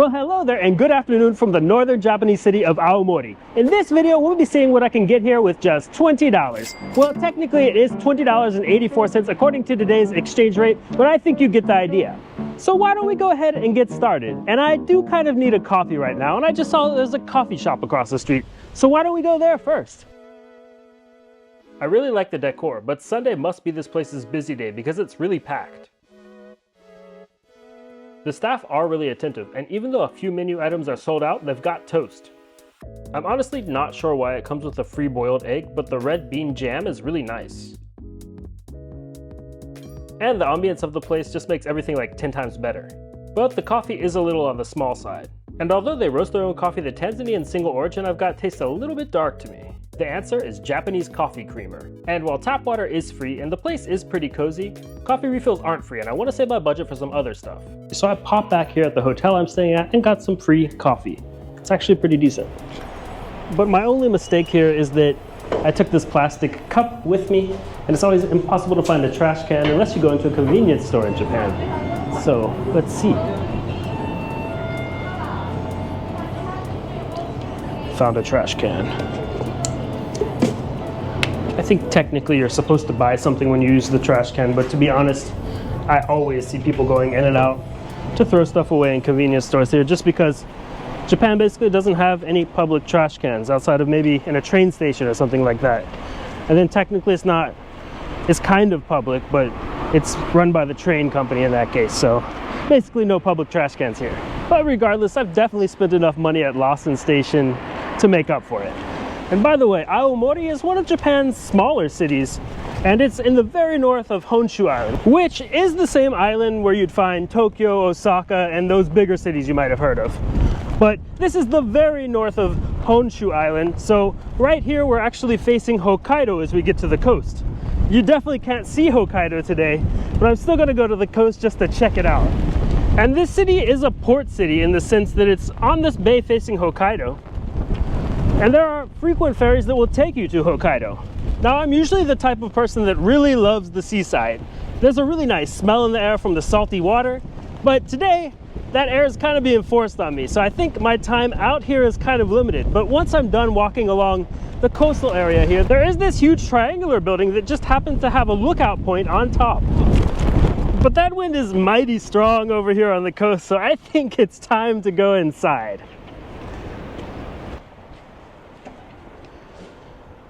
Well, hello there and good afternoon from the northern Japanese city of Aomori. In this video, we'll be seeing what I can get here with just $20. Well, technically it is $20.84 according to today's exchange rate, but I think you get the idea. So why don't we go ahead and get started? And I do kind of need a coffee right now, and I just saw there's a coffee shop across the street. So why don't we go there first? I really like the decor, but Sunday must be this place's busy day because it's really packed. The staff are really attentive, and even though a few menu items are sold out, they've got toast. I'm honestly not sure why it comes with a free boiled egg, but the red bean jam is really nice. And the ambience of the place just makes everything like 10 times better. But the coffee is a little on the small side. And although they roast their own coffee, the Tanzanian single origin I've got tastes a little bit dark to me. The answer is Japanese coffee creamer. And while tap water is free and the place is pretty cozy, coffee refills aren't free and I want to save my budget for some other stuff. So I popped back here at the hotel I'm staying at and got some free coffee. It's actually pretty decent. But my only mistake here is that I took this plastic cup with me, and it's always impossible to find a trash can unless you go into a convenience store in Japan. So let's see. Found a trash can. I think technically you're supposed to buy something when you use the trash can, but to be honest, I always see people going in and out to throw stuff away in convenience stores here just because Japan basically doesn't have any public trash cans outside of maybe in a train station or something like that. And then technically it's kind of public, but it's run by the train company in that case, so basically no public trash cans here. But regardless, I've definitely spent enough money at Lawson Station to make up for it. And by the way, Aomori is one of Japan's smaller cities, and it's in the very north of Honshu Island, which is the same island where you'd find Tokyo, Osaka, and those bigger cities you might have heard of. But this is the very north of Honshu Island, so right here we're actually facing Hokkaido as we get to the coast. You definitely can't see Hokkaido today, but I'm still gonna go to the coast just to check it out. And this city is a port city in the sense that it's on this bay facing Hokkaido. And there are frequent ferries that will take you to Hokkaido. Now, I'm usually the type of person that really loves the seaside. There's a really nice smell in the air from the salty water, but today, that air is kind of being forced on me, so I think my time out here is kind of limited. But once I'm done walking along the coastal area here, there is this huge triangular building that just happens to have a lookout point on top. But that wind is mighty strong over here on the coast, so I think it's time to go inside.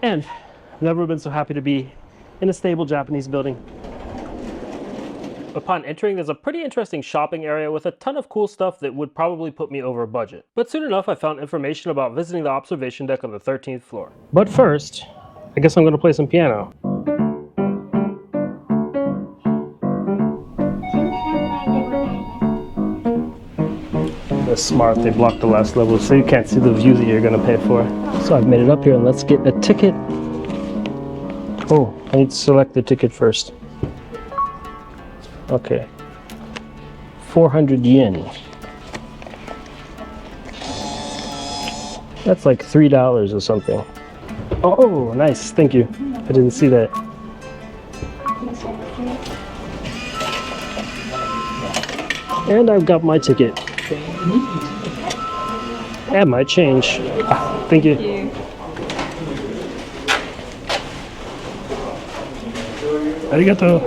And I've never been so happy to be in a stable Japanese building. Upon entering, there's a pretty interesting shopping area with a ton of cool stuff that would probably put me over budget. But soon enough, I found information about visiting the observation deck on the 13th floor. But first, I guess I'm going to play some piano. They're smart, they blocked the last level so you can't see the view that you're going to pay for. So I've made it up here and let's get a ticket. Oh, I need to select the ticket first. Okay. 400 yen. That's like $3 or something. Oh, nice, thank you. I didn't see that. And I've got my ticket. And my change. Ah, thank you. Arigato.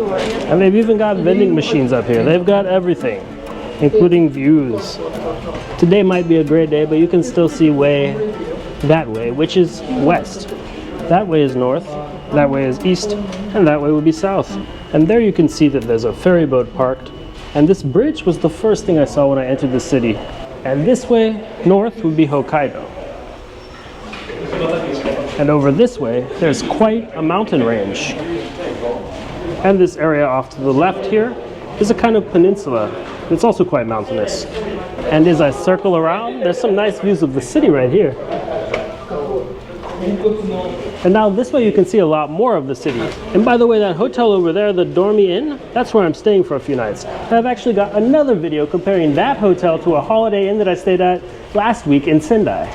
And they've even got vending machines up here. They've got everything, including views. Today might be a great day, but you can still see way that way, which is west. That way is north, that way is east, and that way would be south. And there you can see that there's a ferry boat parked. And this bridge was the first thing I saw when I entered the city. And this way, north, would be Hokkaido. And over this way, there's quite a mountain range. And this area off to the left here is a kind of peninsula. It's also quite mountainous. And as I circle around, there's some nice views of the city right here. And now this way you can see a lot more of the city. And by the way, that hotel over there, the Dormy Inn, that's where I'm staying for a few nights. And I've actually got another video comparing that hotel to a Holiday Inn that I stayed at last week in Sendai.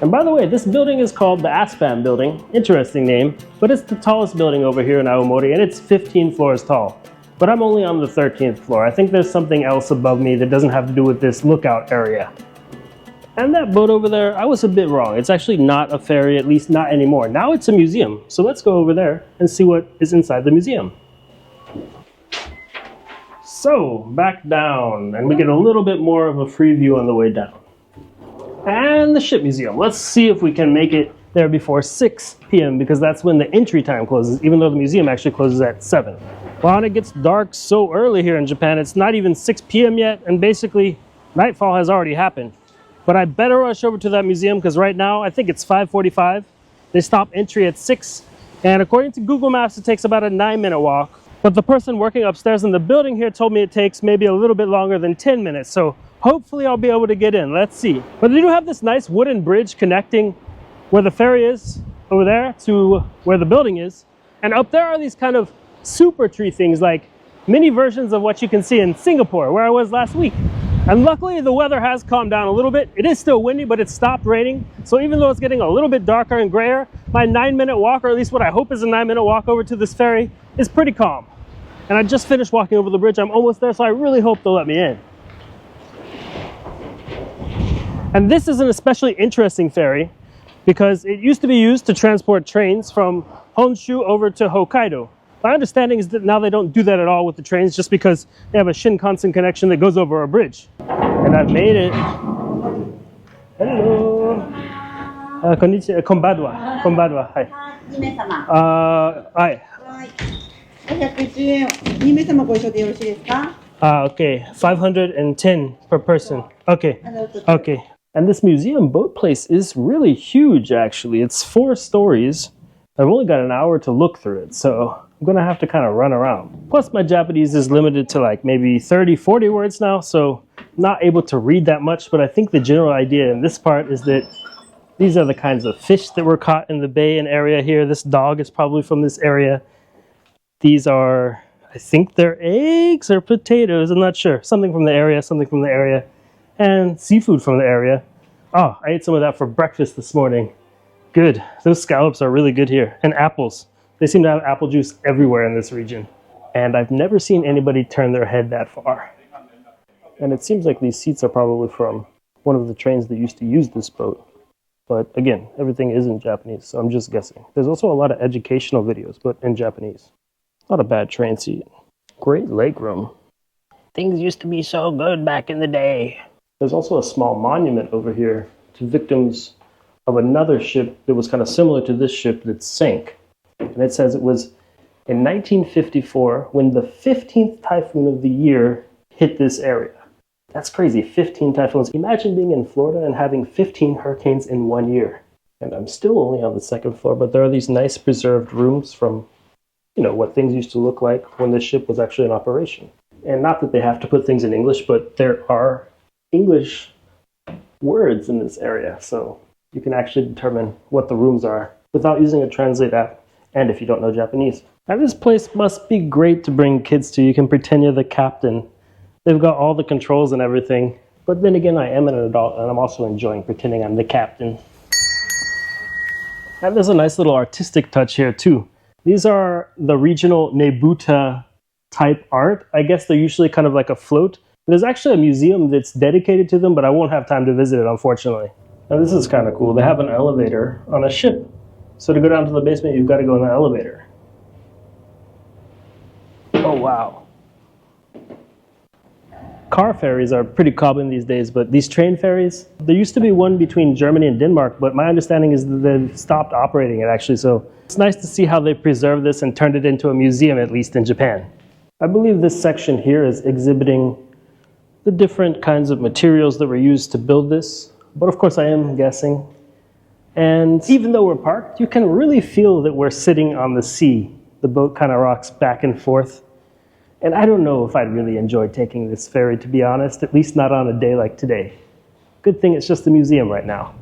And by the way, this building is called the Aspan Building. Interesting name, but it's the tallest building over here in Aomori, and it's 15 floors tall. But I'm only on the 13th floor. I think there's something else above me that doesn't have to do with this lookout area. And that boat over there, I was a bit wrong. It's actually not a ferry, at least not anymore. Now it's a museum. So let's go over there and see what is inside the museum. So, back down, and we get a little bit more of a free view on the way down. And the ship museum. Let's see if we can make it there before 6 p.m. because that's when the entry time closes, even though the museum actually closes at 7. Wow, and it gets dark so early here in Japan. It's not even 6 p.m. yet, and basically nightfall has already happened. But I better rush over to that museum because right now I think it's 5:45. They stop entry at 6, and according to Google Maps it takes about a 9-minute walk. But the person working upstairs in the building here told me it takes maybe a little bit longer than 10 minutes. So hopefully I'll be able to get in. Let's see. But they do have this nice wooden bridge connecting where the ferry is over there to where the building is. And up there are these kind of super tree things, like mini versions of what you can see in Singapore, where I was last week. And luckily the weather has calmed down a little bit. It is still windy, but it's stopped raining. So even though it's getting a little bit darker and grayer, my 9-minute walk, or at least what I hope is a 9-minute walk over to this ferry, is pretty calm. And I just finished walking over the bridge. I'm almost there, so I really hope they'll let me in. And this is an especially interesting ferry because it used to be used to transport trains from Honshu over to Hokkaido. My understanding is that now they don't do that at all with the trains just because they have a Shinkansen connection that goes over a bridge. And I've made it. Hello. Konnichiwa. Konbanwa. Konbanwa. Hi. はい。510円。2名様ご一緒でよろしいですか? Okay. 510 per person. Okay. Okay. And this museum boat place is really huge, actually. It's 4 stories. I've only got an hour to look through it, so I'm gonna have to kind of run around. Plus my Japanese is limited to like maybe 30, 40 words now, so not able to read that much, but I think the general idea in this part is that these are the kinds of fish that were caught in the bay and area here. This dog is probably from this area. These are, I think they're eggs or potatoes, I'm not sure. Something from the area, and seafood from the area. Oh, I ate some of that for breakfast this morning. Good. Those scallops are really good here. And apples. They seem to have apple juice everywhere in this region. And I've never seen anybody turn their head that far. And it seems like these seats are probably from one of the trains that used to use this boat. But again, everything is in Japanese, so I'm just guessing. There's also a lot of educational videos, but in Japanese. Not a bad train seat. Great legroom. Things used to be so good back in the day. There's also a small monument over here to victims of another ship that was kind of similar to this ship that sank. And it says it was in 1954 when the 15th typhoon of the year hit this area. That's crazy, 15 typhoons. Imagine being in Florida and having 15 hurricanes in 1 year. And I'm still only on the 2nd floor, but there are these nice preserved rooms from, you know, what things used to look like when this ship was actually in operation. And not that they have to put things in English, but there are English words in this area, so you can actually determine what the rooms are without using a translate app, and if you don't know Japanese. Now this place must be great to bring kids to. You can pretend you're the captain. They've got all the controls and everything, but then again I am an adult and I'm also enjoying pretending I'm the captain. And there's a nice little artistic touch here too. These are the regional Nebuta type art. I guess they're usually kind of like a float. There's actually a museum that's dedicated to them, but I won't have time to visit it, unfortunately. Now this is kind of cool. They have an elevator on a ship. So to go down to the basement, you've got to go in the elevator. Oh, wow. Car ferries are pretty common these days, but these train ferries, there used to be one between Germany and Denmark, but my understanding is that they've stopped operating it actually. So it's nice to see how they preserved this and turned it into a museum, at least in Japan. I believe this section here is exhibiting the different kinds of materials that were used to build this. But of course I am guessing. And even though we're parked, you can really feel that we're sitting on the sea. The boat kind of rocks back and forth. And I don't know if I'd really enjoy taking this ferry, to be honest, at least not on a day like today. Good thing it's just a museum right now.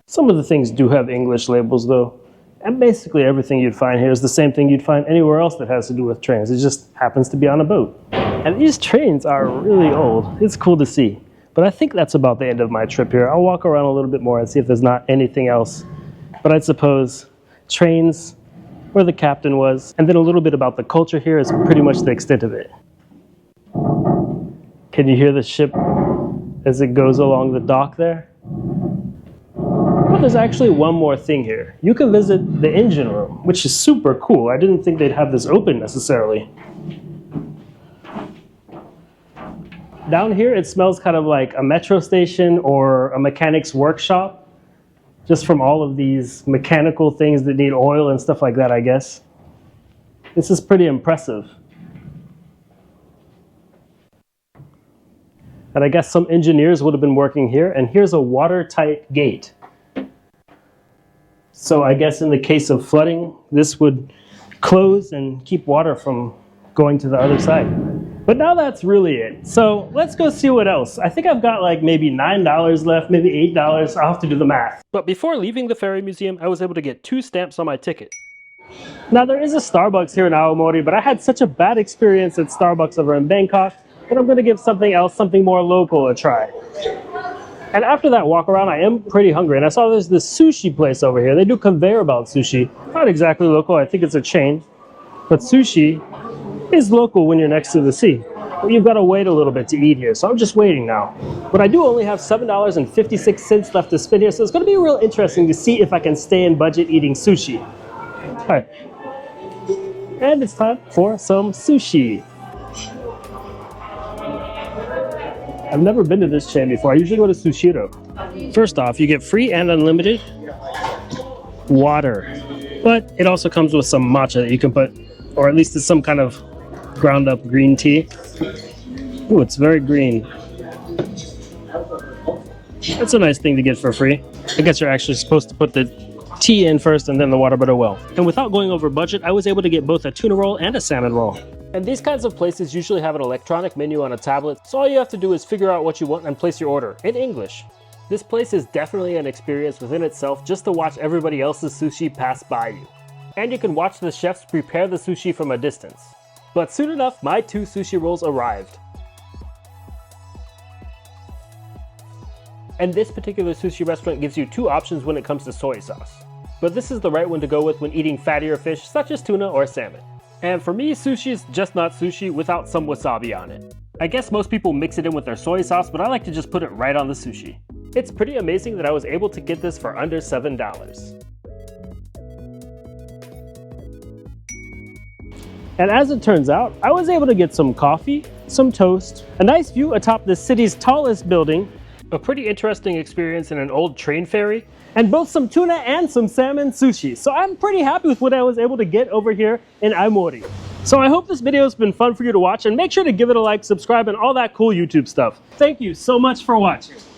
Some of the things do have English labels though. And basically everything you'd find here is the same thing you'd find anywhere else that has to do with trains. It just happens to be on a boat. And these trains are really old. It's cool to see. But I think that's about the end of my trip here. I'll walk around a little bit more and see if there's not anything else. But I'd suppose trains, where the captain was, and then a little bit about the culture here is pretty much the extent of it. Can you hear the ship as it goes along the dock there? But there's actually one more thing here. You can visit the engine room, which is super cool. I didn't think they'd have this open necessarily. Down here, it smells kind of like a metro station or a mechanic's workshop, just from all of these mechanical things that need oil and stuff like that, I guess. This is pretty impressive. And I guess some engineers would have been working here, and here's a watertight gate. So I guess in the case of flooding, this would close and keep water from going to the other side. But now that's really it. So let's go see what else. I think I've got like maybe $9 left, maybe $8. I'll have to do the math. But before leaving the ferry museum, I was able to get 2 stamps on my ticket. Now there is a Starbucks here in Aomori, but I had such a bad experience at Starbucks over in Bangkok that I'm going to give something else, something more local, a try. And after that walk around, I am pretty hungry. And I saw there's this sushi place over here. They do conveyor belt sushi. Not exactly local, I think it's a chain. But sushi is local when you're next to the sea. But you've got to wait a little bit to eat here, so I'm just waiting now. But I do only have $7.56 left to spend here, so it's going to be real interesting to see if I can stay in budget eating sushi. All right. And it's time for some sushi. I've never been to this chain before. I usually go to Sushiro. First off, you get free and unlimited water. But it also comes with some matcha that you can put, or at least it's some kind of ground up green tea. Ooh, it's very green. That's a nice thing to get for free. I guess you're actually supposed to put the tea in first and then the water, but oh well. And without going over budget, I was able to get both a tuna roll and a salmon roll. And these kinds of places usually have an electronic menu on a tablet, so all you have to do is figure out what you want and place your order in English. This place is definitely an experience within itself just to watch everybody else's sushi pass by you. And you can watch the chefs prepare the sushi from a distance. But soon enough, my 2 sushi rolls arrived. And this particular sushi restaurant gives you 2 options when it comes to soy sauce. But this is the right one to go with when eating fattier fish such as tuna or salmon. And for me, sushi is just not sushi without some wasabi on it. I guess most people mix it in with their soy sauce, but I like to just put it right on the sushi. It's pretty amazing that I was able to get this for under $7. And as it turns out, I was able to get some coffee, some toast, a nice view atop the city's tallest building, a pretty interesting experience in an old train ferry, and both some tuna and some salmon sushi. So I'm pretty happy with what I was able to get over here in Aomori. So I hope this video has been fun for you to watch, and make sure to give it a like, subscribe, and all that cool YouTube stuff. Thank you so much for watching.